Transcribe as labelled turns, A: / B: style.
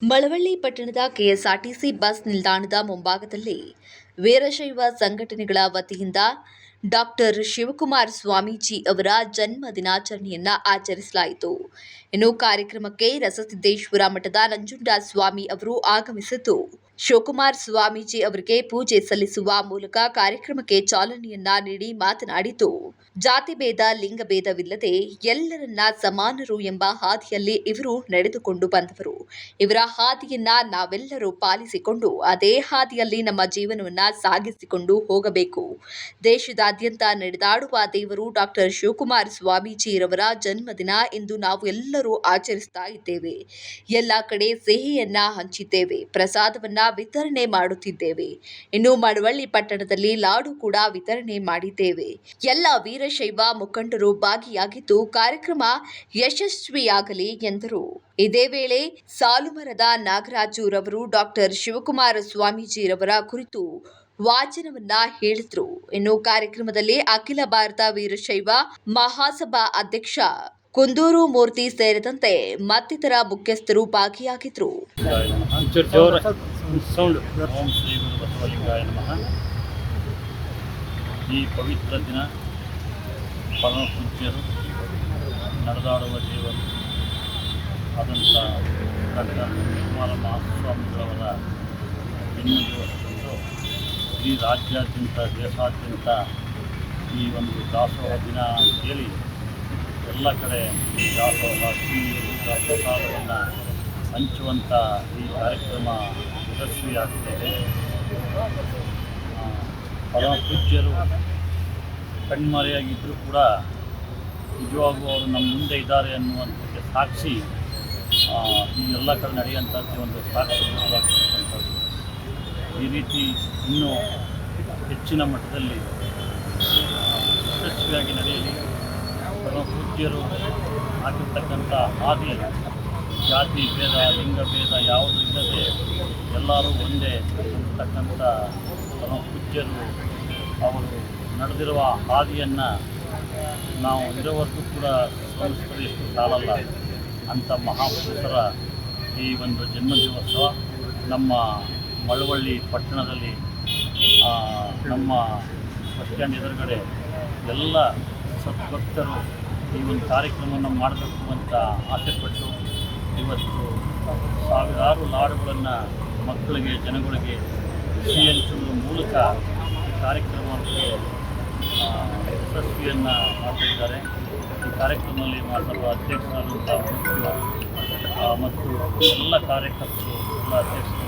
A: ಮಳವಳ್ಳಿ ಪಟ್ಟಣದ KSRTC bus ನಿಲ್ದಾಣದ ಮುಂಭಾಗದಲ್ಲಿ ವೀರಶೈವ ಸಂಘಟನೆಗಳ ವತಿಯಿಂದ ಡಾಕ್ಟರ್ ಶಿವಕುಮಾರ ಸ್ವಾಮೀಜಿ ಅವರ ಜನ್ಮ ದಿನಾಚರಣೆಯನ್ನು ಆಚರಿಸಲಾಯಿತು. ಇನ್ನು ಕಾರ್ಯಕ್ರಮಕ್ಕೆ ರಸಸಿದ್ದೇಶ್ವರ ಮಠದ ನಂಜುಂಡಸ್ವಾಮಿ ಸ್ವಾಮಿ ಅವರು ಆಗಮಿಸಿದ್ದು ಶಿವಕುಮಾರ ಸ್ವಾಮೀಜಿ ಅವರಿಗೆ ಪೂಜೆ ಸಲ್ಲಿಸುವ ಮೂಲಕ ಕಾರ್ಯಕ್ರಮಕ್ಕೆ ಚಾಲನೆಯನ್ನ ನೀಡಿ ಮಾತನಾಡಿದ್ದು, ಜಾತಿ ಭೇದ ಲಿಂಗ ಭೇದವಿಲ್ಲದೆ ಎಲ್ಲರನ್ನ ಸಮಾನರು ಎಂಬ ಹಾದಿಯಲ್ಲಿ ಇವರು ನಡೆದುಕೊಂಡು ಬಂದವರು. ಇವರ ಹಾದಿಯನ್ನ ನಾವೆಲ್ಲರೂ ಪಾಲಿಸಿಕೊಂಡು ಅದೇ ಹಾದಿಯಲ್ಲಿ ನಮ್ಮ ಜೀವನವನ್ನ ಸಾಗಿಸಿಕೊಂಡು ಹೋಗಬೇಕು. ದೇಶದಾದ್ಯಂತ ನಡೆದಾಡುವ ದೇವರು ಡಾಕ್ಟರ್ ಶಿವಕುಮಾರ ಸ್ವಾಮೀಜಿರವರ ಜನ್ಮದಿನ ಇಂದು ನಾವು ಎಲ್ಲರೂ ಆಚರಿಸ್ತಾ ಇದ್ದೇವೆ. ಎಲ್ಲ ಕಡೆ ಸಿಹಿಯನ್ನ ಹಂಚಿದ್ದೇವೆ, ಪ್ರಸಾದವನ್ನ ವಿತರಣೆ ಮಾಡುತ್ತಿದ್ದೇವೆ. ಇನ್ನು ಮಳವಳ್ಳಿ ಪಟ್ಟಣದಲ್ಲಿ ಲಾಡು ಕೂಡ ವಿತರಣೆ ಮಾಡಿದ್ದೇವೆ. ಎಲ್ಲ ವೀರಶೈವ ಮುಖಂಡರು ಭಾಗಿಯಾಗಿದ್ದು ಕಾರ್ಯಕ್ರಮ ಯಶಸ್ವಿಯಾಗಲಿ ಎಂದರು. ಇದೇ ವೇಳೆ ಸಾಲುಮರದ ನಾಗರಾಜುರವರು ಡಾಕ್ಟರ್ ಶಿವಕುಮಾರ ಸ್ವಾಮೀಜಿರವರ ಕುರಿತು ವಾಚನವನ್ನ ಹೇಳಿದ್ರು. ಇನ್ನು ಕಾರ್ಯಕ್ರಮದಲ್ಲಿ ಅಖಿಲ ಭಾರತ ವೀರಶೈವ ಮಹಾಸಭಾ ಅಧ್ಯಕ್ಷ ಕುಂದೂರು ಮೂರ್ತಿ ಸೇರಿದಂತೆ ಮತ್ತಿತರ ಮುಖ್ಯಸ್ಥರು ಭಾಗಿಯಾಗಿದ್ರು.
B: ಓಂ ಶ್ರೀ ಗುರು ಬಸವಲಿಂಗಾಯ ನಮಃ. ಈ ಪವಿತ್ರ ದಿನ ಪರಮ ಪೂಜ್ಯರು ನಡೆದಾಡುವ ದೇವರು ಆದಂಥ ಡಾಕ್ಟರ್ ಶಿವಕುಮಾರ ಮಹಾಸ್ವಾಮಿಗಳವರ ಜನ್ಮದಿವಸದಂದು ಇಡೀ ರಾಜ್ಯಾದ್ಯಂತ ದೇಶಾದ್ಯಂತ ಈ ಒಂದು ದಾಸೋಹ ದಿನ ಅಂತೇಳಿ ಎಲ್ಲ ಕಡೆ ದಾಸೋಹ ಶ್ರೀಯೂಟ ಪ್ರಸಾದವನ್ನು ಹಂಚುವಂಥ ಈ ಕಾರ್ಯಕ್ರಮ ಯಶಸ್ವಿಯಾಗುತ್ತಿದೆ. ಪರಮ ಪೂಜ್ಯರು ಕಣ್ಮರೆಯಾಗಿದ್ದರೂ ಕೂಡ ನಿಜವಾಗೂ ಅವರು ನಮ್ಮ ಮುಂದೆ ಇದ್ದಾರೆ ಅನ್ನುವಂಥಕ್ಕೆ ಸಾಕ್ಷಿ ಈ ಎಲ್ಲ ಕಡೆ ನಡೆಯುವಂಥದ್ದು ಒಂದು ಸಾಕ್ಷಿಯಾಗಿರ್ತಕ್ಕಂಥದ್ದು. ಈ ರೀತಿ ಇನ್ನೂ ಹೆಚ್ಚಿನ ಮಟ್ಟದಲ್ಲಿ ಯಶಸ್ವಿಯಾಗಿ ನಡೆಯಲಿ. ಪರಮ ಪೂಜ್ಯರು ಆಗಿರ್ತಕ್ಕಂಥ ಹಾದಿ ಜಾತಿ ಭೇದ ಲಿಂಗ ಭೇದ ಯಾವುದೂ ಇಲ್ಲದೆ ಎಲ್ಲರೂ ಒಂದೇ ಅಂತಕ್ಕಂಥ ಪರಮ ಪೂಜ್ಯರು ಅವರು ನಡೆದಿರುವ ಹಾದಿಯನ್ನು ನಾವು ಇರೋವರೆಗೂ ಕೂಡ ಸ್ಮರಿಸಿದರೆ ಎಷ್ಟು ಸಾಲಲ್ಲ. ಅಂಥ ಮಹಾಪುರುಷರ ಈ ಒಂದು ಜನ್ಮದಿವಸ ನಮ್ಮ ಮಳವಳ್ಳಿ ಪಟ್ಟಣದಲ್ಲಿ ನಮ್ಮ ಬಸ್ ಸ್ಟ್ಯಾಂಡ್ ಎದುರುಗಡೆ ಎಲ್ಲ ಸದ್ಭಕ್ತರು ಈ ಒಂದು ಕಾರ್ಯಕ್ರಮವನ್ನು ಮಾಡಬೇಕು ಅಂತ ಆಸೆಪಟ್ಟು ಇವತ್ತು ಸಾವಿರಾರು ಲಾಡುಗಳನ್ನು ಮಕ್ಕಳಿಗೆ ಜನಗಳಿಗೆ ಸಿಹಿ ಹಂಚುವ ಮೂಲಕ ಈ ಕಾರ್ಯಕ್ರಮಕ್ಕೆ ಯಶಸ್ವಿಯನ್ನು ಮಾಡ್ತಿದ್ದಾರೆ. ಈ ಕಾರ್ಯಕ್ರಮದಲ್ಲಿ ಮಾತಾಡುವ ಅಧ್ಯಕ್ಷರಾದಂಥ ಮತ್ತು ಎಲ್ಲ ಕಾರ್ಯಕರ್ತರು ಎಲ್ಲ ಅಧ್ಯಕ್ಷರು